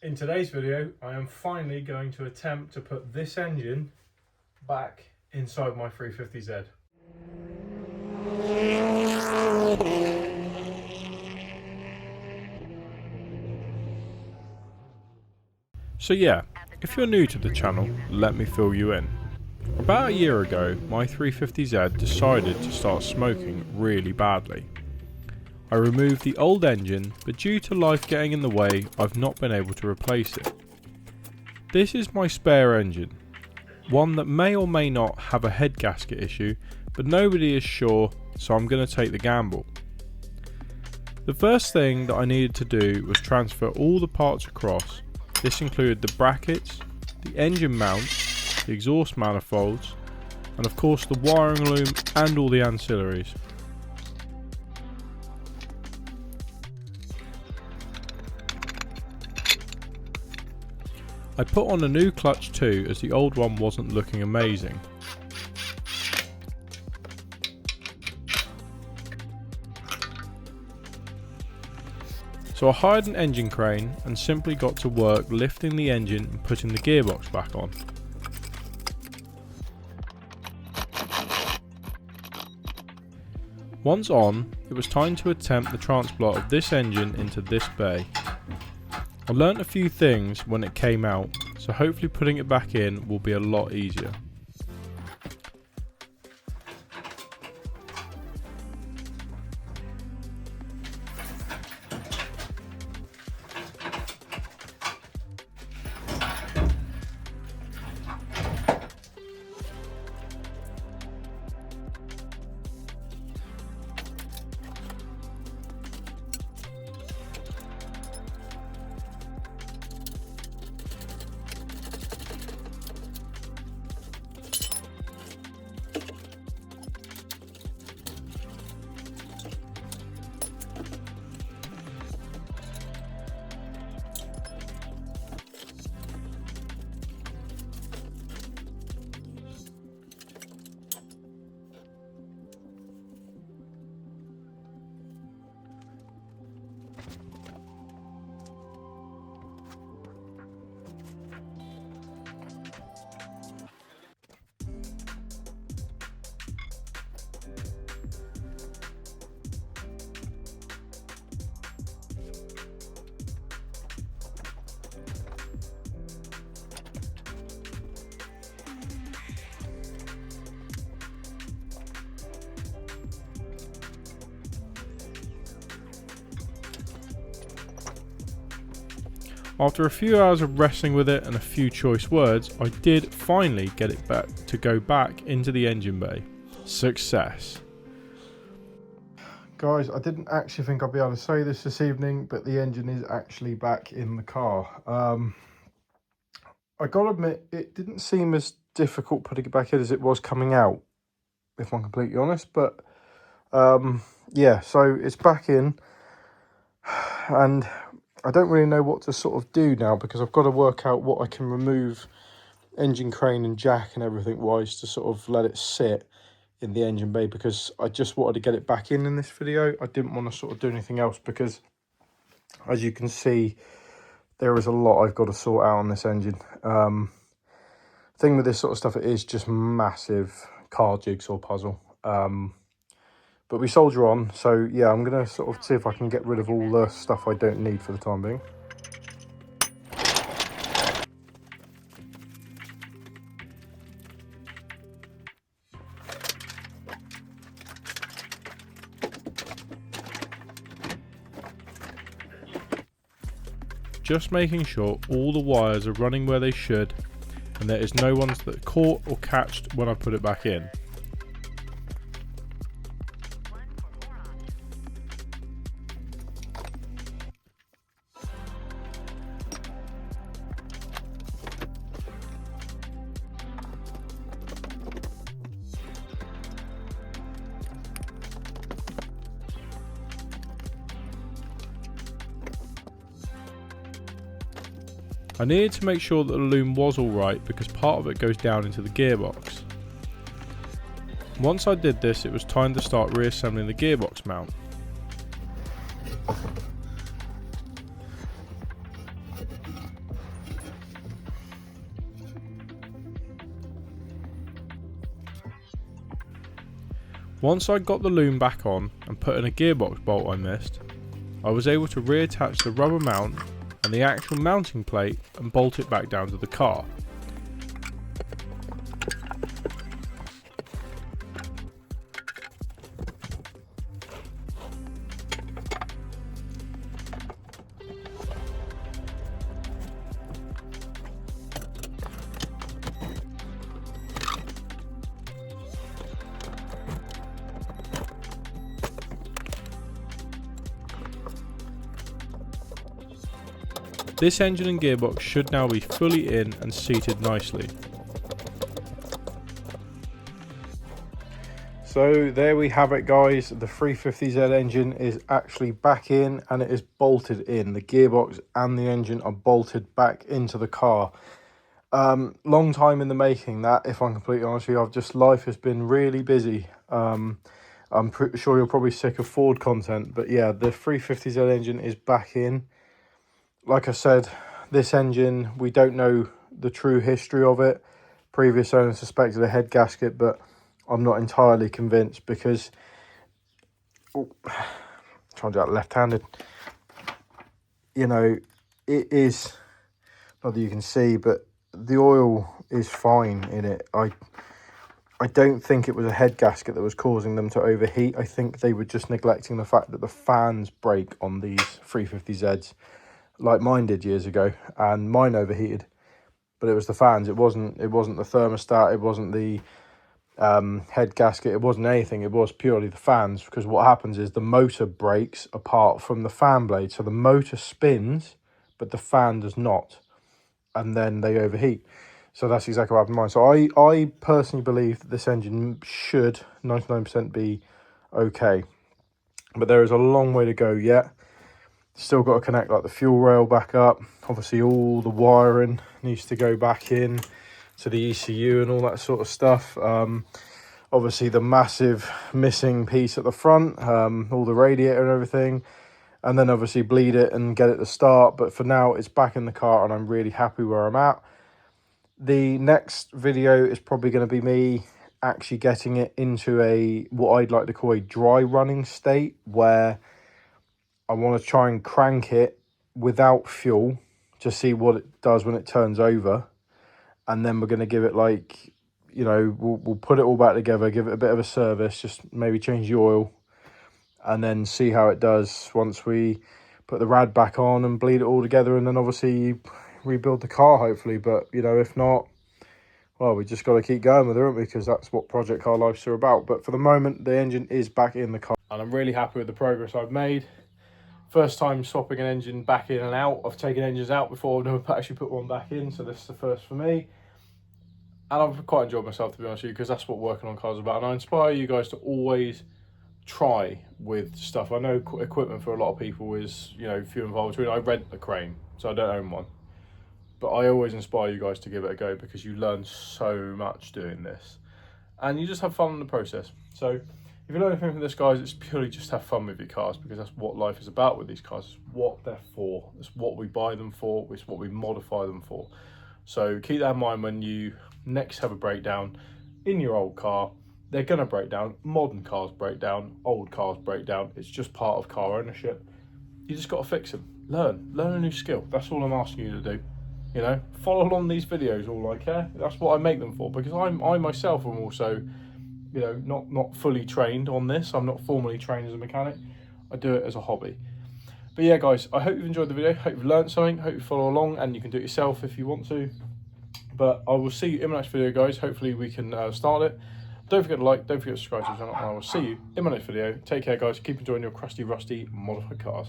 In today's video, I am finally going to attempt to put this engine back inside my 350Z. So yeah, if you're new to the channel, let me fill you in. About a year ago, my 350Z decided to start smoking really badly. I removed the old engine, but due to life getting in the way, I've not been able to replace it. This is my spare engine, one that may or may not have a head gasket issue, but nobody is sure, so I'm going to take the gamble. The first thing that I needed to do was transfer all the parts across. This included the brackets, the engine mount, the exhaust manifolds, and of course the wiring loom and all the ancillaries. I put on a new clutch too, as the old one wasn't looking amazing. So I hired an engine crane and simply got to work lifting the engine and putting the gearbox back on. Once on, it was time to attempt the transport of this engine into this bay. I learnt a few things when it came out, so hopefully putting it back in will be a lot easier. After a few hours of wrestling with it and a few choice words, I did finally get it back to go back into the engine bay. Success. Guys, I didn't actually think I'd be able to say this evening, but the engine is actually back in the car. I gotta admit, it didn't seem as difficult putting it back in as it was coming out, if I'm completely honest, but yeah, so it's back in, and I don't really know what to sort of do now, because I've got to work out what I can remove engine crane and jack and everything wise to sort of let it sit in the engine bay, because I just wanted to get it back in this video. I didn't want to sort of do anything else, because as you can see, there is a lot I've got to sort out on this engine. Thing with this sort of stuff, it is just massive car jigsaw puzzle. But we soldier on, so yeah, I'm going to sort of see if I can get rid of all the stuff I don't need for the time being. Just making sure all the wires are running where they should, and there is no ones that caught or catched when I put it back in. I needed to make sure that the loom was alright, because part of it goes down into the gearbox. Once I did this, it was time to start reassembling the gearbox mount. Once I got the loom back on and put in a gearbox bolt I missed, I was able to reattach the rubber mount and the actual mounting plate and bolt it back down to the car. This engine and gearbox should now be fully in and seated nicely. So there we have it, guys. The 350Z engine is actually back in and it is bolted in. The gearbox and the engine are bolted back into the car. Long time in the making that, if I'm completely honest with you. Life has been really busy. I'm pretty sure you're probably sick of Ford content, but yeah, the 350Z engine is back in. Like I said, this engine, we don't know the true history of it. Previous owners suspected a head gasket, but I'm not entirely convinced because... Oh, trying to do that left-handed. You know, it is... Not that you can see, but the oil is fine in it. I don't think it was a head gasket that was causing them to overheat. I think they were just neglecting the fact that the fans break on these 350Zs. Like mine did years ago, and mine overheated, but it was the fans. It wasn't the thermostat, it wasn't the head gasket, it wasn't anything. It was purely the fans, because what happens is the motor breaks apart from the fan blade, so the motor spins but the fan does not, and then they overheat. So that's exactly what happened to mine. So I personally believe that this engine should 99% be okay, but there is a long way to go yet. Still got to connect like the fuel rail back up. Obviously all the wiring needs to go back in to the ECU and all that sort of stuff. Obviously the massive missing piece at the front, all the radiator and everything, and then obviously bleed it and get it to start. But for now it's back in the car and I'm really happy where I'm at. The next video is probably going to be me actually getting it into a, what I'd like to call a dry running state, where I want to try and crank it without fuel to see what it does when it turns over. And then we're going to give it, like, you know, we'll put it all back together, give it a bit of a service, just maybe change the oil, and then see how it does once we put the rad back on and bleed it all together, and then obviously rebuild the car, hopefully. But, you know, if not, well, we just got to keep going with it, haven't we? Because that's what project car lives are about. But for the moment, the engine is back in the car, and I'm really happy with the progress I've made. First time swapping an engine back in and out. I've taken engines out before, I've never actually put one back in, so this is the first for me. And I've quite enjoyed myself, to be honest with you, because that's what working on cars is about. And I inspire you guys to always try with stuff. I know equipment for a lot of people is, you know, few and far between. I rent a crane, so I don't own one. But I always inspire you guys to give it a go, because you learn so much doing this. And you just have fun in the process. So if you learn anything from this, guys, it's purely just have fun with your cars, because that's what life is about with these cars. It's what they're for. It's what we buy them for. It's what we modify them for. So keep that in mind when you next have a breakdown in your old car. They're going to break down. Modern cars break down. Old cars break down. It's just part of car ownership. You just got to fix them. Learn a new skill. That's all I'm asking you to do. You know, follow along these videos, all I care. That's what I make them for, because I myself am also, you know, not fully trained on this. I'm not formally trained as a mechanic. I do it as a hobby. But yeah, guys, I hope you've enjoyed the video. Hope you've learned something. Hope you follow along, and you can do it yourself if you want to. But I will see you in my next video, guys. Hopefully we can start it. Don't forget to like, don't forget to subscribe to the channel, and I will see you in my next video. Take care, guys. Keep enjoying your crusty, rusty, modified cars.